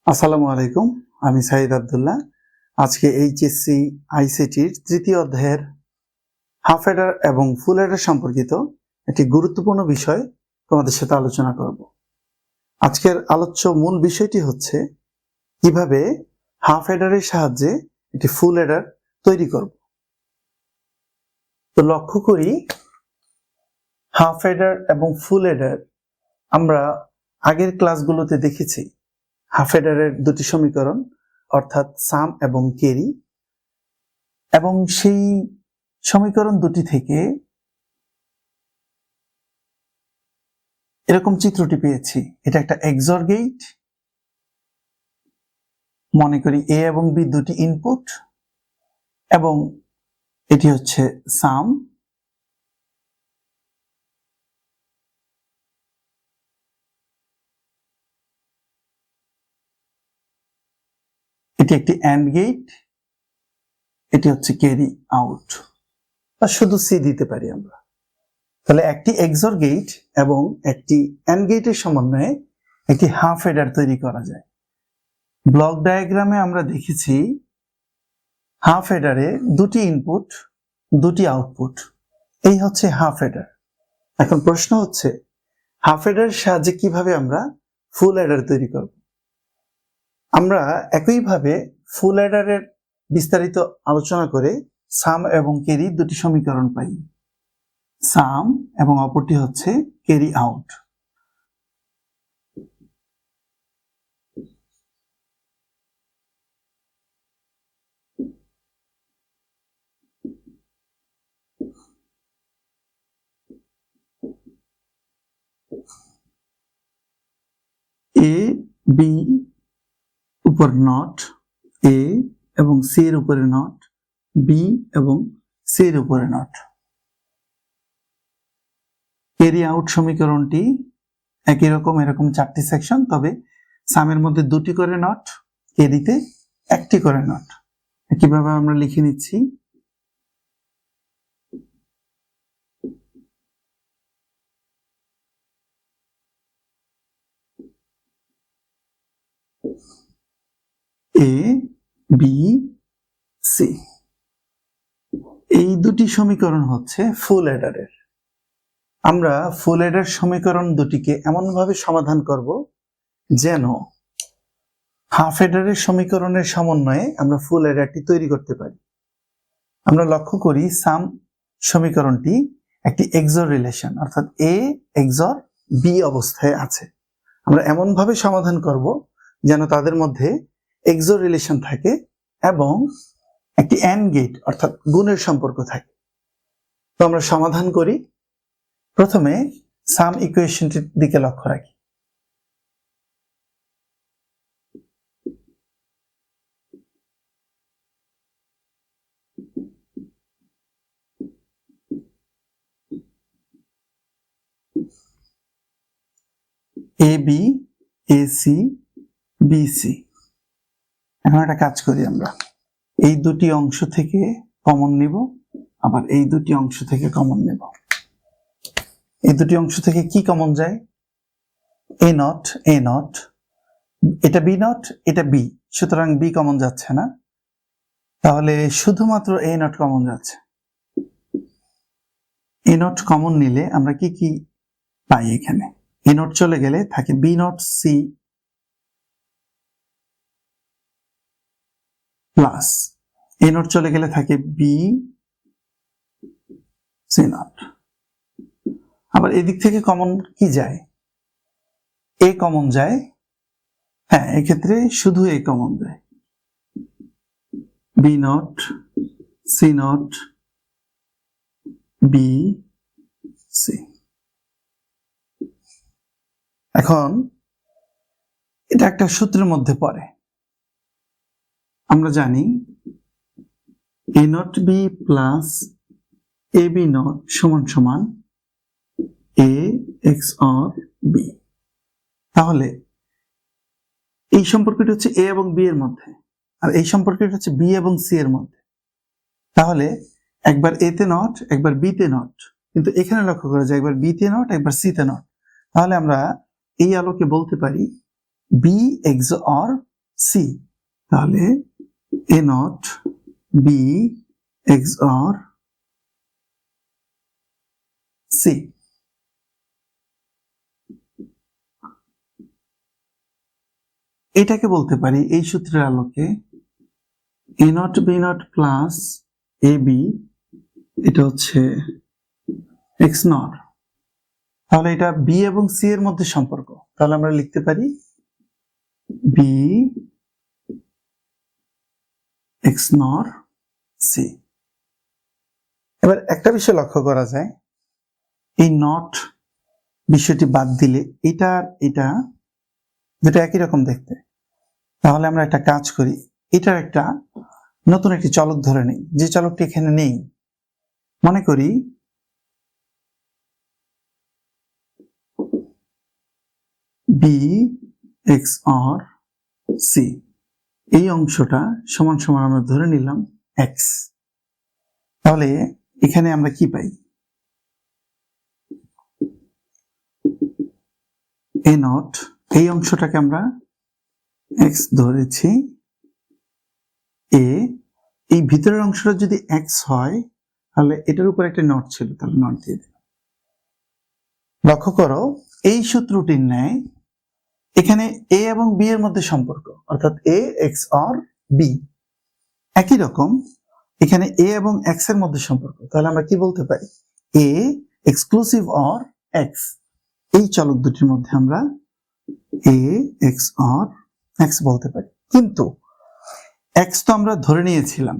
আসসালামু আলাইকুম, আমি সাইদ আব্দুল্লাহ। আজকে এইচএসসি আইসিটির তৃতীয় অধ্যায়ের হাফ হেডার এবং ফুল হেডার সম্পর্কিত একটি গুরুত্বপূর্ণ বিষয় তোমাদের সাথে আলোচনা করব। আজকের আলোচ্য মূল বিষয়টি হচ্ছে কিভাবে হাফ হেডারের সাহায্যে একটি ফুল হেডার তৈরি করব। তো লক্ষ্য করি, হাফ হেডার এবং ফুল হেডার আমরা আগের ক্লাসগুলোতে দেখেছি। হাফ হেডারের দুটি সমীকরণ, অর্থাৎ সাম এবং ক্যারি, এবং সেই সমীকরণ দুটি থেকে এরকম চিত্রটি পেয়েছি। এটা একটা এক্সর গেট, মনে করি এ এবং বি দুটি ইনপুট, এবং এটি হচ্ছে সাম। এটি একটি অ্যান্ড গেট, এটি হচ্ছে ক্যারি আউট, বা শুধু সি দিতে পারি আমরা। তাহলে একটি এক্সর গেট এবং একটি অ্যান্ড গেটের সমন্বয়ে একটি হাফ হেডার তৈরি করা যায়। ব্লক ডায়াগ্রামে আমরা দেখেছি হাফ হেডারে দুটি ইনপুট, দুটি আউটপুট, এই হচ্ছে হাফ হেডার। এখন প্রশ্ন হচ্ছে, হাফ হেডারের সাহায্যে কিভাবে আমরা ফুল হেডার তৈরি করব। আমরা একইভাবে ফুল হেডারের বিস্তারিত আলোচনা করে সাম এবং ক্যারি দুটি সমীকরণ পাই। সাম এবং অপরটি হচ্ছে ক্যারি আউট। এ বি উপর নট, এ এবং সি এর উপরে নট, বি এবং সি এর উপরে নট। ক্যারি আউট সমীকরণটি একই রকম, এরকম চারটি সেকশন, তবে সামের মধ্যে দুটি করে নট, ক্যারিতে একটি করে নট। কিভাবে আমরা লিখে নিচ্ছি, এ বি সি। এই দুটি সমীকরণ হচ্ছে ফুল হেডারের। আমরা ফুল হেডার সমীকরণ দুটিকে এমনভাবে সমাধান করব যেন হাফ হেডারের সমীকরণের সমন্বয়ে আমরা ফুল হেডারটি তৈরি করতে পারি। আমরা লক্ষ্য করি সাম সমীকরণটি একটি এক্সর রিলেশন, অর্থাৎ এ এক্সর বি অবস্থায় আছে। আমরা এমনভাবে সমাধান করব যেন তাদের মধ্যে এক্সর রিলেশন থাকে এবং একটি অ্যান্ড গেট অর্থাৎ গুণের সম্পর্ক থাকে। তো আমরা সমাধান করি। প্রথমে সাম ইকুয়েশনটির দিকে লক্ষ্য রাখি। A B, A C, B C. এখন একটা কাজ করি, আমরা এই দুটি অংশ থেকে কমন নিব, আবার এই দুটি অংশ থেকে কমন নেব। এই দুটি অংশ থেকে কি কমন যায়? এ নট, এ নট, এটা বি নট, এটা বি, সুতরাং বি কমন যাচ্ছে না, তাহলে শুধুমাত্র এ নট কমন যাচ্ছে। এ নট কমন নিলে আমরা কি কি পাই? এখানে এ নট চলে গেলে থাকে B not C plus, A not চলে গেলে থাকে বি সি নট। আবার এদিক থেকে কমন কি যায়? এ কমন যায়। হ্যাঁ, এক্ষেত্রে শুধু এ কমন যায়, B not C not B C. এখন এটা একটা সূত্রের মধ্যে পড়ে। আমরা জানি A not B plus A B not সমান সমান এ এক্স অর বি। তাহলে এই সম্পর্কটি হচ্ছে এ এবং বি এর মধ্যে, আর এই সম্পর্কটি হচ্ছে বি এবং সি এর মধ্যে। তাহলে একবার এ তে নট, একবার বি তে নট, কিন্তু এখানে লক্ষ্য করা যায় একবার বি তে নট, একবার সি তে নট। তাহলে আমরা এই আলোকে বলতে পারি বি এক্স অর সি। তাহলে A not B XOR C. এটাকে বলতে পারি এই সূত্রের আলোকে A not B not plus A B, এটা হচ্ছে এক্স নট। তাহলে এটা বি এবং সি এর মধ্যে সম্পর্ক। তাহলে আমরা লিখতে পারি বি এক্স নট সি। এবার একটা বিষয় লক্ষ্য করা যায়, এই নট বিষয়টি বাদ দিলে এটা আর এটা যেটা একই রকম দেখতে। তাহলে আমরা একটা কাজ করি, এটার একটা নতুন একটি চলক ধরে নেই, যে চলকটি এখানে নেই। মনে করি বি XOR সি, এই অংশটা সমান সমান আমরা ধরে নিলাম এক্স। তাহলে এখানে আমরা কি পাই? এ নট, এই অংশটাকে আমরা এক্স ধরেছি, এ, এই ভিতরের অংশটা যদি এক্স হয় তাহলে এটার উপর একটা নট ছিল, তাহলে নট দিয়ে দিলাম। লক্ষ্য করো এই সূত্রটির ন্যায় এখানে এ এবং বি এর মধ্যে সম্পর্ক, অর্থাৎ এ XOR বি। একই রকম এখানে এ এবং এক্স এর মধ্যে সম্পর্ক। তাহলে আমরা কি বলতে পারি? এ এক্সক্লুসিভ অর এক্স। এই চলক দুটির মধ্যে আমরা এ XOR এক্স বলতে পারি। কিন্তু এক্স তো আমরা ধরে নিয়েছিলাম,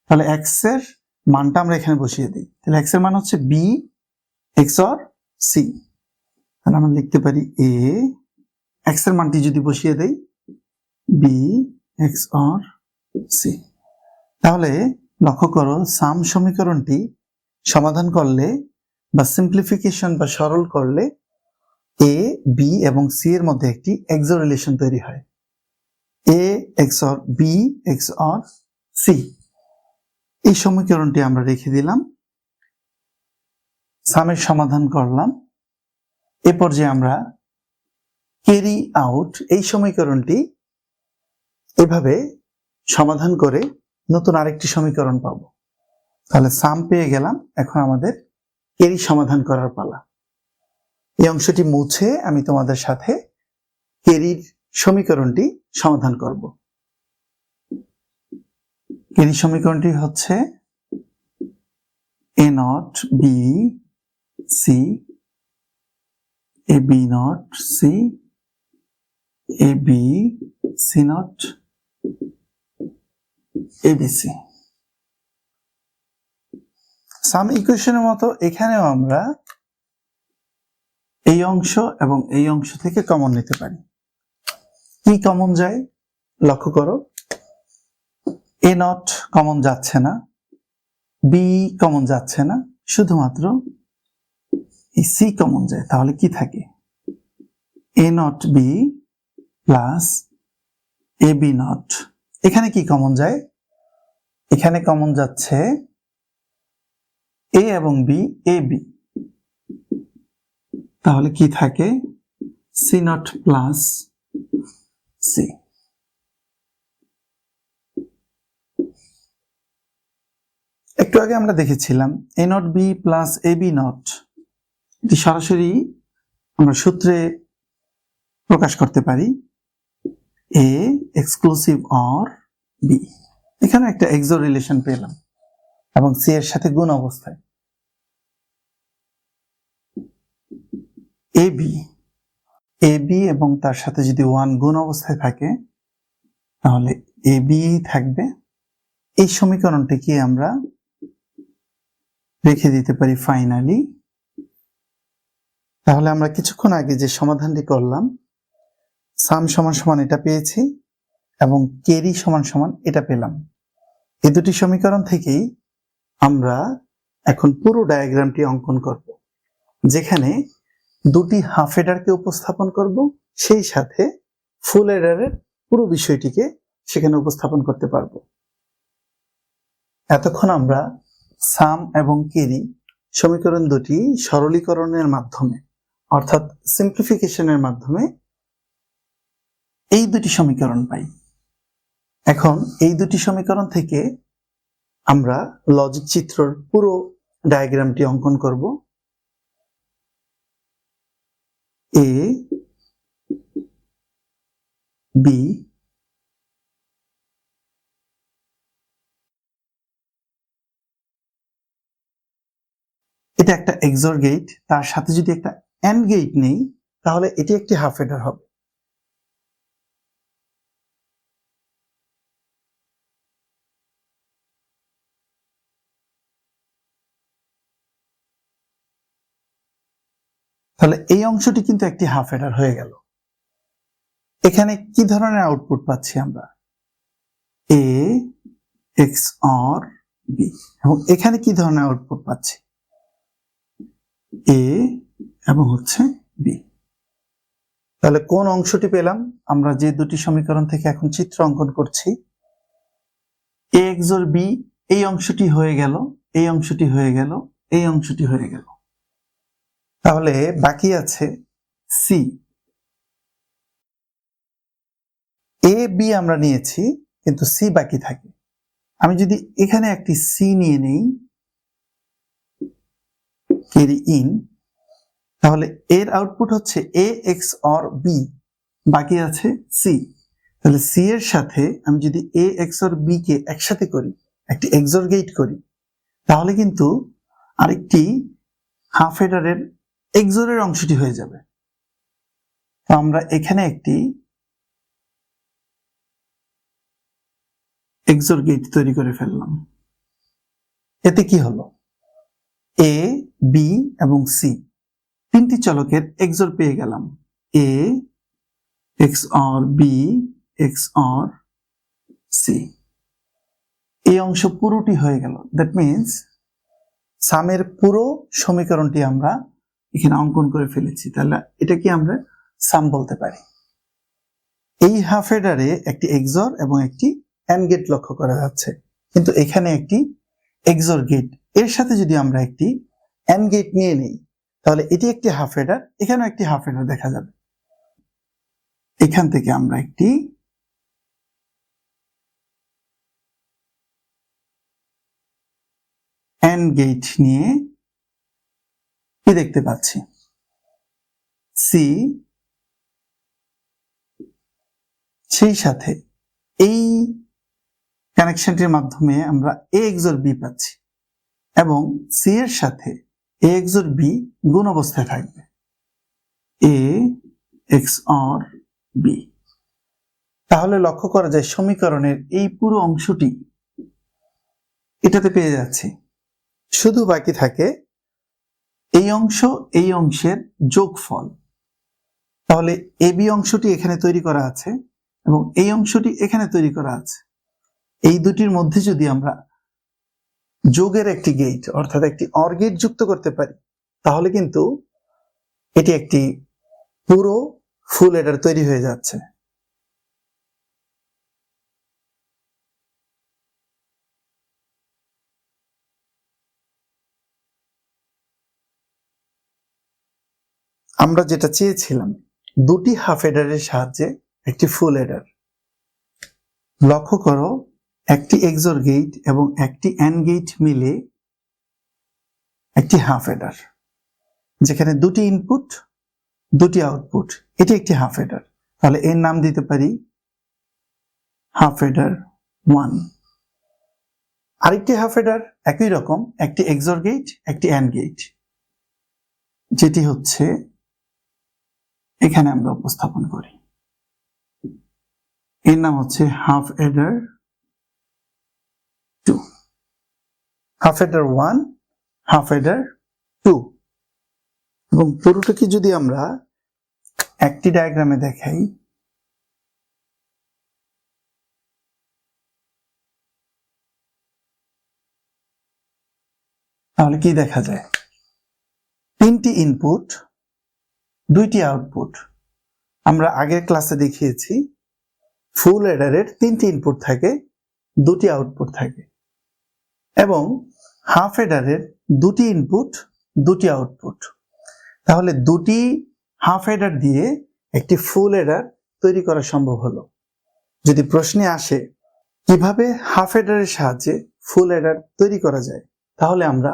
তাহলে এক্স এর মানটা আমরা এখানে বসিয়ে দিই। তাহলে এক্স এর মান হচ্ছে বি XOR সি। তাহলে আমরা লিখতে পারি এ, এক্স এর মানটি যদি বসিয়ে দেই বি XOR সি। তাহলে লক্ষ্য করো সাম সমীকরণটি সমাধান করলে বা সিম্পলিফিকেশন বা সরল করলে এ, বি এবং সি এর মধ্যে একটি এক্সো রিলেশন তৈরি হয়। এ XOR বি XOR সি। এই সমীকরণটি আমরা রেখে দিলাম, সামের সমাধান করলাম। এ পর্যায়ে আমরা ক্যারি আউট এই সমীকরণটি এভাবে সমাধান করে নতুন আরেকটি সমীকরণ পাবো। তাহলে সাম পেয়ে গেলাম, এখন আমাদের ক্যারি সমাধান করার পালা। এই অংশটি মুছে আমি তোমাদের সাথে ক্যারির সমীকরণটি সমাধান করব। ক্যারি সমীকরণটি হচ্ছে A not B C, A B not C, A B C not, A B C. Sum ইকুয়েশনের মতো এখানেও আমরা এই অংশ এবং এই অংশ থেকে কমন নিতে পারি। কি কমন যায় লক্ষ্য করো, এ নট কমন যাচ্ছে না, বি কমন যাচ্ছে না, শুধুমাত্র এই সি কমন যায়। তাহলে কি থাকে? A not B plus A B not. এখানে কি কমন যায়? এখানে কমন যাচ্ছে এ এবং বি, এ বি। তাহলে কি থাকে? C not plus C. একটু আগে আমরা দেখেছিলাম A not B plus A B not, এটি সরাসরি আমরা সূত্রে প্রকাশ করতে পারি এ এক্সক্লুসিভ অর বি। এখানে একটা এক্সো রিলেশন পেলাম এবং সি এর সাথে গুণ অবস্থায়। এ বি এবং তার সাথে যদি 1 গুণ অবস্থায় থাকে তাহলে এ বি থাকবে। এই সমীকরণটিকে আমরা রেখে দিতে পারি ফাইনালি। তাহলে আমরা কিছুক্ষণ আগে যে সমাধানটি করলাম, সাম সমান সমান এটা পেয়েছি এবং ক্যারি সমান সমান এটা পেলাম। এই দুটি সমীকরণ থেকেই আমরা এখন পুরো ডায়াগ্রামটি অঙ্কন করব, যেখানে দুটি হাফ এডারকে উপস্থাপন করব, সেই সাথে ফুল এডারের পুরো বিষয়টিকে সেখানে উপস্থাপন করতে পারবো। এতক্ষণ আমরা সাম এবং ক্যারি সমীকরণ দুটি সরলীকরণের মাধ্যমে অর্থাৎ সিম্পলিফিকেশনের মাধ্যমে এই দুটি সমীকরণ পাই। এখন এই দুটি সমীকরণ থেকে আমরা লজিক চিত্রর পুরো ডায়াগ্রামটি অঙ্কন করব। এ বি এটা একটা এক্সর গেট, তার সাথে যদি একটা অ্যান্ড গেট নেই তাহলে এটি একটি হাফ এডার হবে। তাহলে এই অংশটি কিন্তু একটি হাফ এডার হয়ে গেল। এখানে কি ধরনের আউটপুট পাচ্ছি আমরা? এ এক্স অর বি। এবং এখানে কি ধরনের আউটপুট পাচ্ছি? এ এবং হচ্ছে বি। তাহলে কোন অংশটি পেলাম? আমরা যে দুটি সমীকরণ থেকে এখন চিত্র অঙ্কন করছি, এ এক্সর বি, এই অংশটি হয়ে গেল, এই অংশটি হয়ে গেল, এই অংশটি হয়ে গেল। তাহলে বাকি আছে সি। এ বি আমরা নিয়েছি, কিন্তু সি বাকি থাকে। আমি যদি এখানে একটি সি নিয়ে নেই, ক্যারি ইন, তাহলে এর আউটপুট হচ্ছে এ এক্স অর বি, বাকি আছে সি। তাহলে সি এর সাথে আমি যদি এ এক্স অর বি কে একসাথে করি, একটি এক্সর গেট করি, তাহলে কিন্তু আরেকটি হাফ এডারের এক্সরের অংশটি হয়ে যাবে। তো আমরা এখানে একটি এক্সর গেট তৈরি করে ফেললাম। এতে কি হলো? এ বি এবং সি তিনটি চলকের এক্সর পেয়ে গেলাম। A XOR B XOR C. এই অংশ পুরোটি হয়ে গেল। দ্যাট মিনস সামের পুরো সমীকরণটি আমরা এখানে অঙ্কন করে ফেলেছি। তাহলে এটা কি আমরা সাম বলতে পারি। এই হাফ এডারে একটি এক্সর এবং একটি অ্যান্ড গেট লক্ষ্য করা যাচ্ছে, কিন্তু এখানে একটি এক্সর গেট, এর সাথে যদি আমরা একটি অ্যান্ড গেট নিয়ে নেই তাহলে এটি একটি হাফ এডার, এখানেও একটি হাফ এডার দেখা যাবে। এখান থেকে আমরা একটি অ্যান্ড গেট নিয়ে কি দেখতে পাচ্ছি? সি, সেই সাথে এই কানেকশনটির মাধ্যমে আমরা এ এক্সর বি পাচ্ছি, এবং সি এর সাথে এ এক্সর বি গুণ অবস্থায় থাকবে, এ এক্স অর বি। তাহলে লক্ষ্য করা যায় সমীকরণের এই পুরো অংশটি এটাতে পেয়ে যাচ্ছি। শুধু বাকি থাকে এই অংশ এই অংশের যোগফল। তাহলে এ বি অংশটি এখানে তৈরি করা আছে এবং এই অংশটি এখানে তৈরি করা আছে। এই দুটির মধ্যে যদি আমরা যোগের একটি গেট অর্থাৎ একটি অর গেট যুক্ত করতে পারি তাহলে কিন্তু এটি একটি পুরো ফুল এডার তৈরি হয়ে যাচ্ছে। আমরা যেটা চেয়েছিলাম, দুটি হাফ এডারের সাহায্যে একটি ফুল এডার। লক্ষ্য করো, একটি এক্সর গেট এবং একটি অ্যান্ড গেট মিলে একটি হাফ এডার, যেখানে দুটি ইনপুট দুটি আউটপুট, এটি একটি হাফ এডার। তাহলে এর নাম দিতে পারি হাফ এডার 1। আরেকটি হাফ এডার একই রকম, একটি এক্সর গেট একটি অ্যান্ড গেট, যেটি হচ্ছে এখানে আমরা উপস্থাপন করি। এর নাম হচ্ছে হাফ এডার 2, হাফ এডার 1, হাফ এডার 2। এবং পুরোটাকে যদি আমরা একটি ডায়াগ্রামে দেখাই, তাহলে কি দেখা যায়? তিনটি ইনপুট দুইটি আউটপুট। আমরা আগের ক্লাসে দেখিয়েছি ফুল এডারের তিনটি ইনপুট থাকে, দুটি আউটপুট থাকে, এবং হাফ এডারের দুটি ইনপুট দুটি আউটপুট। তাহলে দুটি হাফ এডার দিয়ে একটি ফুল এডার তৈরি করা সম্ভব হলো। যদি প্রশ্নে আসে কিভাবে হাফ অ্যাডারের সাহায্যে ফুল অ্যাডার তৈরি করা যায়, তাহলে আমরা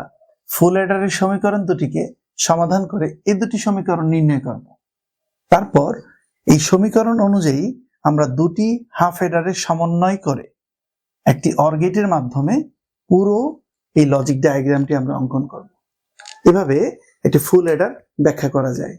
ফুল অ্যাডারের সমীকরণ দুটিকে সমাধান করে এই দুটি সমীকরণ নির্ণয় করব। তারপর এই সমীকরণ অনুযায়ী আমরা দুটি হাফ অ্যাডারের সমন্বয় করে একটি অর গেটের মাধ্যমে পুরো এই লজিক ডায়াগ্রামটি আমরা অঙ্কন করব। এভাবে একটি ফুল অ্যাডার ব্যাখ্যা করা যায়।